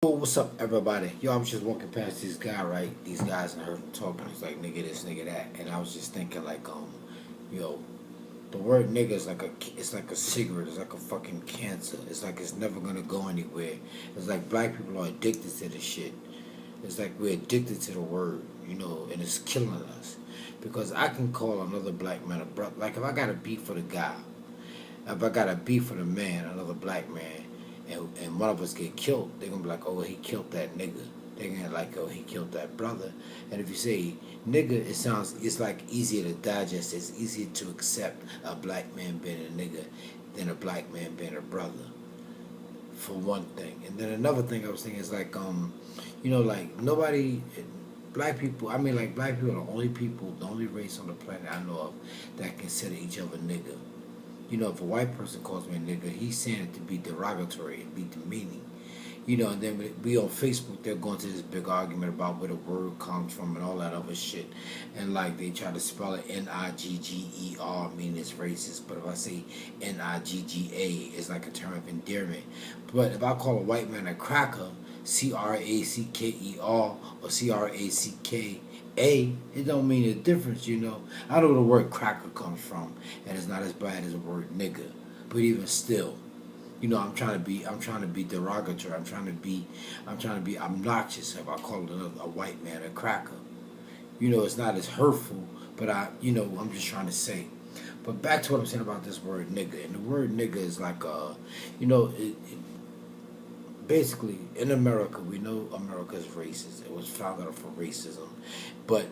Yo, what's up, everybody? Yo, I was just walking past this guy, right? These guys, and I heard him talking. He's like, nigga this, nigga that. And I was just thinking, like, yo, the word nigga is like it's like a cigarette. It's like a fucking cancer. It's like it's never gonna go anywhere. It's like black people are addicted to this shit. It's like we're addicted to the word, and it's killing us. Because I can call another black man a brother. Like, if I got a beef for the guy, if I got a beef for the man, another black man, and one of us get killed, they're gonna be like, oh, he killed that nigga. They're gonna like, oh, he killed that brother. And if you say nigga, it's like easier to digest. It's easier to accept a black man being a nigga than a black man being a brother, for one thing. And then another thing I was thinking is like, like nobody, black people. I mean, like black people are the only people, the only race on the planet I know of that consider each other nigga. If a white person calls me a nigga, he's saying it to be derogatory and be demeaning. And then we on Facebook, they're going to this big argument about where the word comes from and all that other shit. And like they try to spell it Nigger, meaning it's racist. But if I say Nigga, it's like a term of endearment. But if I call a white man a cracker, Cracker or Crack, it don't mean a difference, I know where the word cracker comes from, and it's not as bad as the word nigga. But even still, I'm trying to be derogatory. I'm trying to be obnoxious if I call a white man a cracker. It's not as hurtful, but I'm just trying to say. But back to what I'm saying about this word nigga, and the word nigga is like basically, in America, we know America is racist. It was founded off of racism, but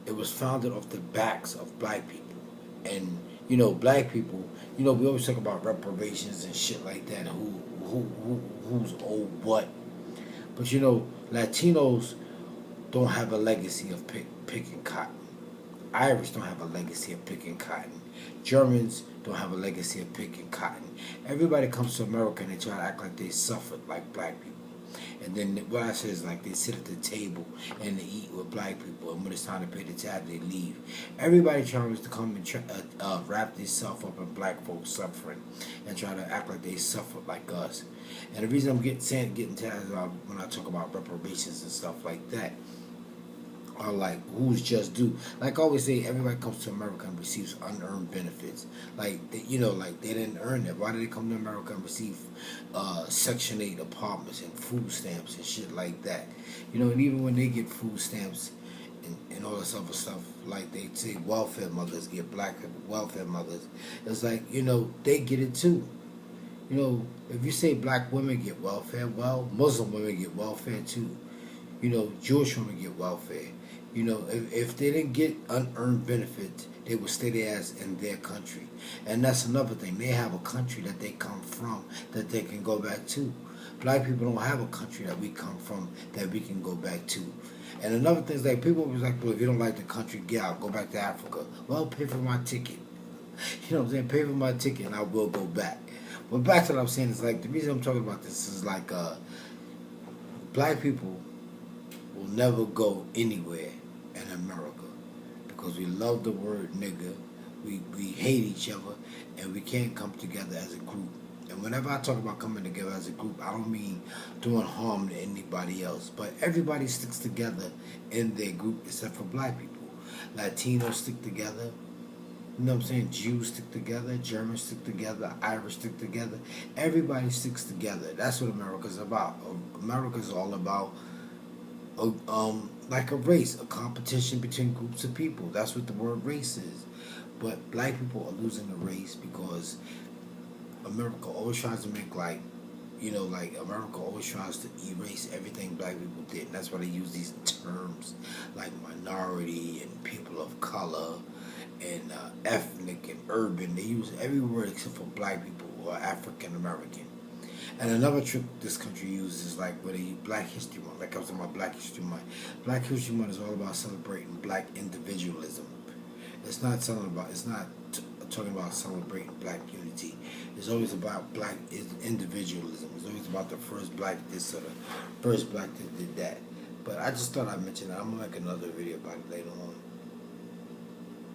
it was founded off the backs of black people. And black people. We always talk about reparations and shit like that. Who's owed what? But Latinos don't have a legacy of picking cotton. Irish don't have a legacy of picking cotton. Germans don't have a legacy of picking cotton. Everybody comes to America and they try to act like they suffered like black people. And then what I say is like they sit at the table and they eat with black people, and when it's time to pay the tab, they leave. Everybody tries to come and wrap themselves up in black folks suffering and try to act like they suffered like us. And the reason I'm getting tired when I talk about reparations and stuff like that, are like who's just due. Like I always say, everybody comes to America and receives unearned benefits. Like like they didn't earn it. Why did they come to America and receive Section 8 apartments and food stamps and shit like that? And even when they get food stamps and all this other stuff, like they say welfare mothers get black welfare mothers, it's like, they get it too. If you say black women get welfare, well, Muslim women get welfare too. Jewish women get welfare. If they didn't get unearned benefits, they would stay their ass in their country. And that's another thing. They have a country that they come from that they can go back to. Black people don't have a country that we come from that we can go back to. And another thing is like people was like, well, if you don't like the country, get out, go back to Africa. Well, pay for my ticket. You know what I'm saying? Pay for my ticket and I will go back. But back to what I'm saying is like the reason I'm talking about this is like black people will never go anywhere in America because we love the word nigga, we hate each other, and we can't come together as a group. And whenever I talk about coming together as a group, I don't mean doing harm to anybody else, but everybody sticks together in their group except for black people. Latinos stick together. You know what I'm saying? Jews stick together, Germans stick together, Irish stick together. Everybody sticks together. That's what America's about. America's all about like a race, a competition between groups of people. That's what the word race is. But black people are losing the race because America always tries to make like America always tries to erase everything black people did. And that's why they use these terms like minority and people of color and ethnic and urban. They use every word except for black people or African American. And another trick this country uses is like with a Black History Month. Like I was talking about Black History Month. Black History Month is all about celebrating black individualism. It's not talking about celebrating black unity. It's always about black individualism. It's always about the first black this or the first black that did that. But I just thought I'd mention that. I'm gonna make another video about it later on.